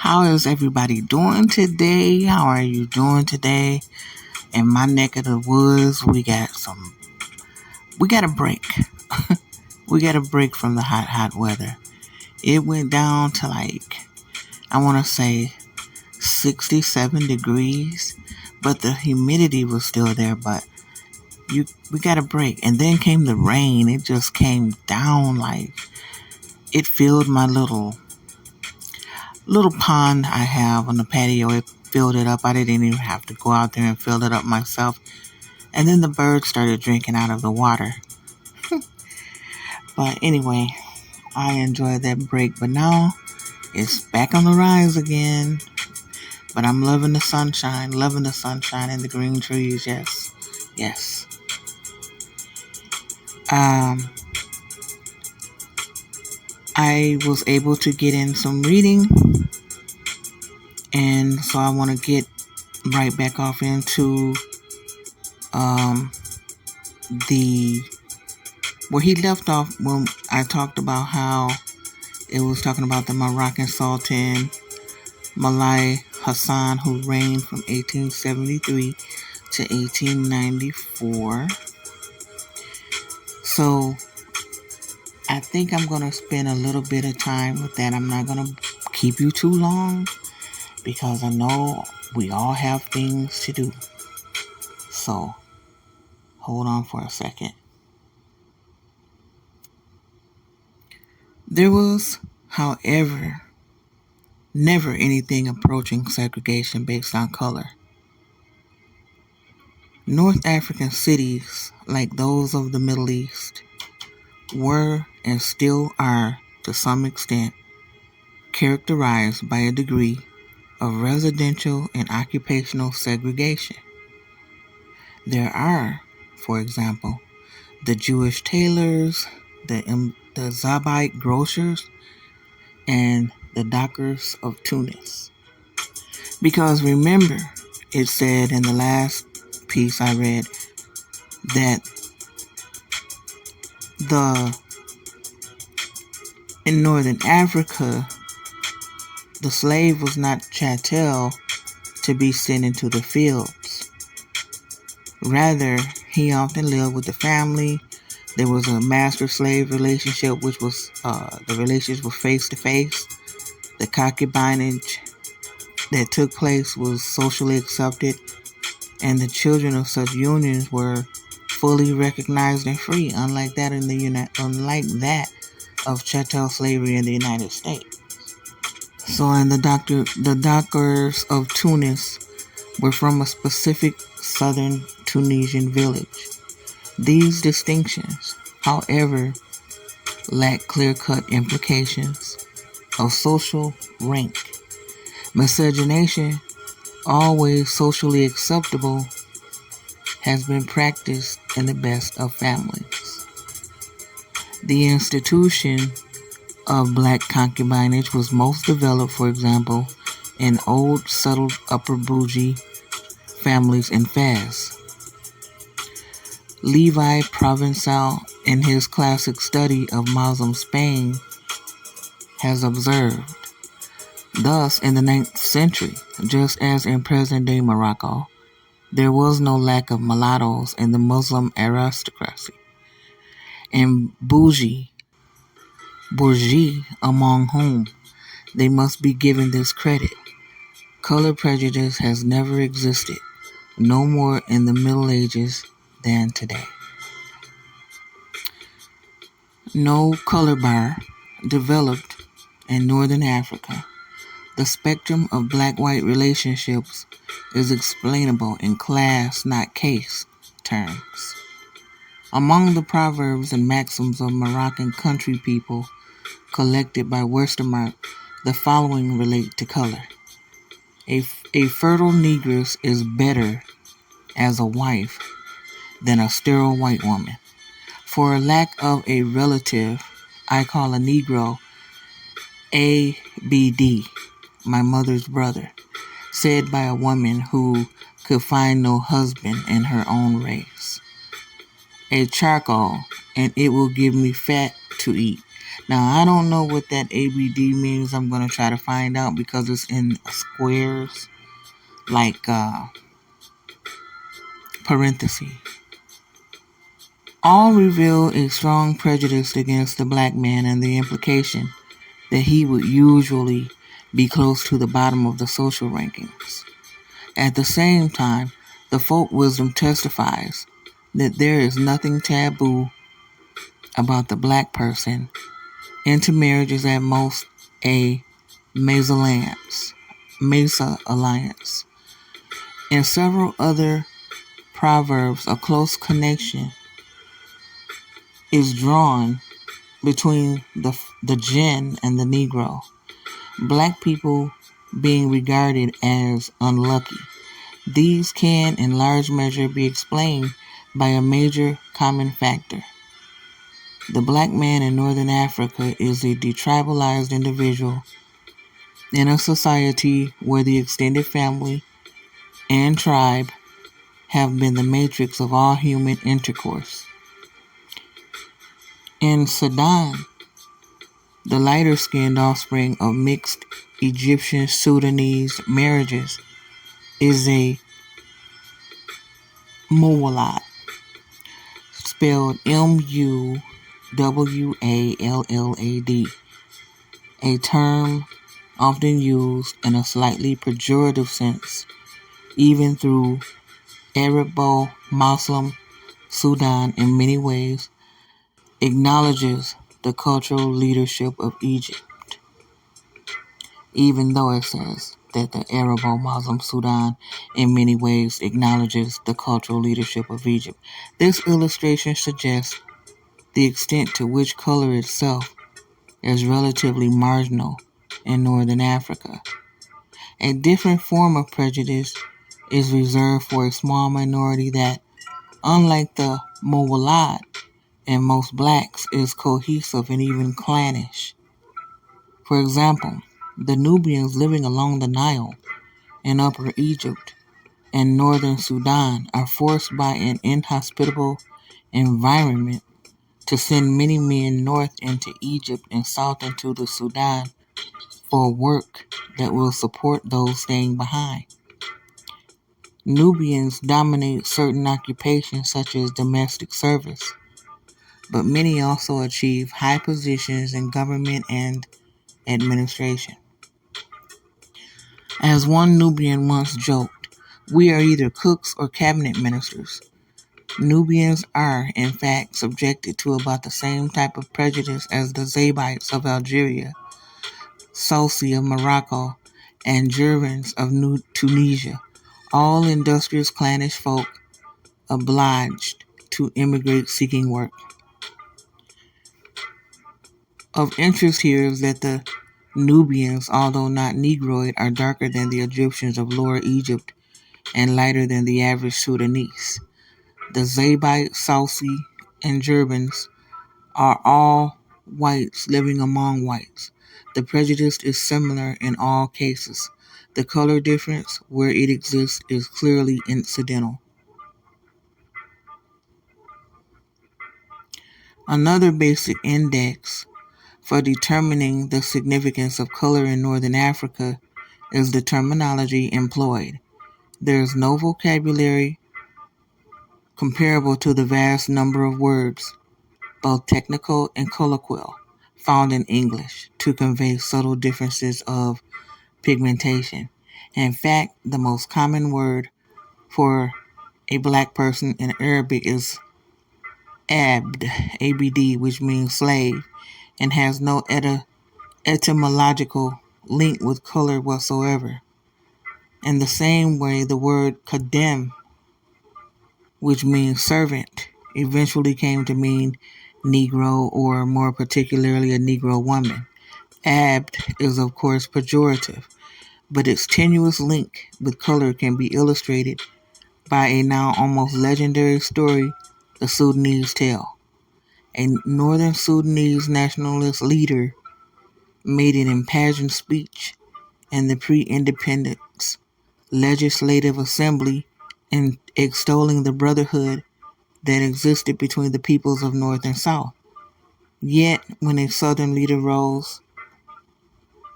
How is everybody doing today? How are you doing today? In my neck of the woods, we got a break. We got a break from the hot weather. It went down to I want to say 67 degrees, but the humidity was still there, but we got a break. And then came the rain. It just came down it filled my little pond I have on the patio. It filled it up. I didn't even have to go out there and fill it up myself. And then the birds started drinking out of the water. But anyway, I enjoyed that break. But now it's back on the rise again. But I'm loving the sunshine and the green trees. Yes. Yes. I was able to get in some reading. And so I want to get right back off into where he left off when I talked about how it was talking about the Moroccan Sultan Malai Hassan, who reigned from 1873 to 1894. So I think I'm going to spend a little bit of time with that. I'm not going to keep you too long because I know we all have things to do. So hold on for a second. There was, however, never anything approaching segregation based on color. North African cities, like those of the Middle East, were and still are, to some extent, characterized by a degree of residential and occupational segregation. There are, for example, the Jewish tailors, the Zabite grocers, and the dockers of Tunis. Because remember, it said in the last piece I read that in Northern Africa, the slave was not chattel to be sent into the fields. Rather, he often lived with the family. There was a master-slave relationship, which was the relations were face-to-face. The concubinage that took place was socially accepted, and the children of such unions were fully recognized and free, unlike that of chattel slavery in the United States. So, and the dockers of Tunis were from a specific southern Tunisian village. These distinctions, however, lack clear-cut implications of social rank. Miscegenation, always socially acceptable, has been practiced in the best of families. The institution of black concubinage was most developed, for example, in old settled upper bourgeois families in Fez. Levi Provençal, in his classic study of Muslim Spain, has observed, thus in the 9th century, just as in present-day Morocco, there was no lack of mulattoes in the Muslim aristocracy, and bourgeois, among whom they must be given this credit. Color prejudice has never existed, no more in the Middle Ages than today. No color bar developed in Northern Africa. The spectrum of black-white relationships is explainable in class, not case, terms. Among the proverbs and maxims of Moroccan country people collected by Westermarck, the following relate to color. A fertile negress is better as a wife than a sterile white woman. For a lack of a relative, I call a Negro ABD, my mother's brother, said by a woman who could find no husband in her own race. A charcoal, and it will give me fat to eat. Now, I don't know what that ABD means. I'm going to try to find out because it's in squares, like parentheses. All reveal a strong prejudice against the black man and the implication that he would usually be close to the bottom of the social rankings. At the same time, the folk wisdom testifies that there is nothing taboo about the black person. Intermarriage is at most a mesalliance. In several other proverbs, a close connection is drawn between the jinn and the Negro, black people being regarded as unlucky. These can, in large measure, be explained by a major common factor. The black man in Northern Africa is a detribalized individual in a society where the extended family and tribe have been the matrix of all human intercourse. In Sudan, the lighter-skinned offspring of mixed Egyptian-Sudanese marriages is a muwalad, spelled Muwallad, a term often used in a slightly pejorative sense, even through Arabo-Muslim Sudan in many ways acknowledges the cultural leadership of Egypt, even though it says that the Arabo-Muslim Sudan in many ways acknowledges the cultural leadership of Egypt. This illustration suggests the extent to which color itself is relatively marginal in Northern Africa. A different form of prejudice is reserved for a small minority that, unlike the Mowalad and most blacks, is cohesive and even clannish. For example, the Nubians living along the Nile in Upper Egypt and Northern Sudan are forced by an inhospitable environment to send many men north into Egypt and south into the Sudan for work that will support those staying behind. Nubians dominate certain occupations such as domestic service, but many also achieve high positions in government and administration. As one Nubian once joked, "We are either cooks or cabinet ministers." Nubians are, in fact, subjected to about the same type of prejudice as the Zabites of Algeria, Sousi of Morocco, and Germans of Tunisia, all industrious clannish folk obliged to immigrate seeking work. Of interest here is that the Nubians, although not Negroid, are darker than the Egyptians of Lower Egypt and lighter than the average Sudanese. The Zabite, Sousi, and Germans are all whites living among whites. The prejudice is similar in all cases. The color difference, where it exists, is clearly incidental. Another basic index for determining the significance of color in Northern Africa is the terminology employed. There is no vocabulary comparable to the vast number of words, both technical and colloquial, found in English to convey subtle differences of pigmentation. In fact, the most common word for a black person in Arabic is abd, abd, which means slave, and has no etymological link with color whatsoever. In the same way, the word kadem, which means servant, eventually came to mean Negro, or more particularly a Negro woman. Abd is of course pejorative, but its tenuous link with color can be illustrated by a now almost legendary story the Sudanese tell. A northern Sudanese nationalist leader made an impassioned speech in the pre-independence legislative assembly in extolling the brotherhood that existed between the peoples of North and South. Yet, when a Southern leader rose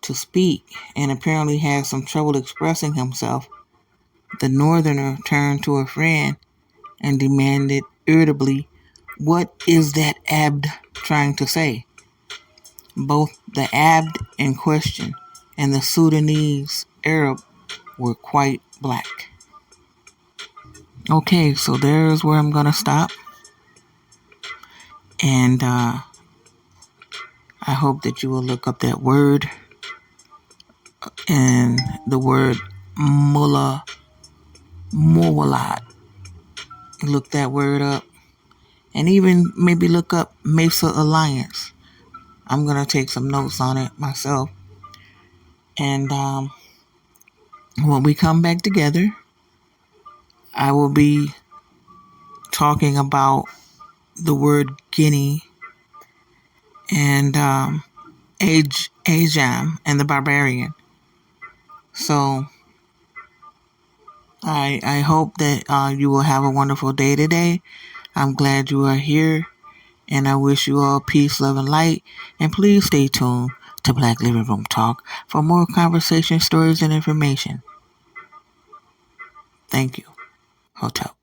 to speak and apparently had some trouble expressing himself, the Northerner turned to a friend and demanded irritably, "What is that abd trying to say?" Both the abd in question and the Sudanese Arab were quite black. Okay, so there's where I'm going to stop. And I hope that you will look up that word and the word muwalad. Look that word up. And even maybe look up Mesa Alliance. I'm going to take some notes on it myself. And when we come back together, I will be talking about the word Guinea and Ajam and the barbarian. So I hope that you will have a wonderful day today. I'm glad you are here, and I wish you all peace, love, and light. And please stay tuned to Black Living Room Talk for more conversation, stories, and information. Thank you. Hotel.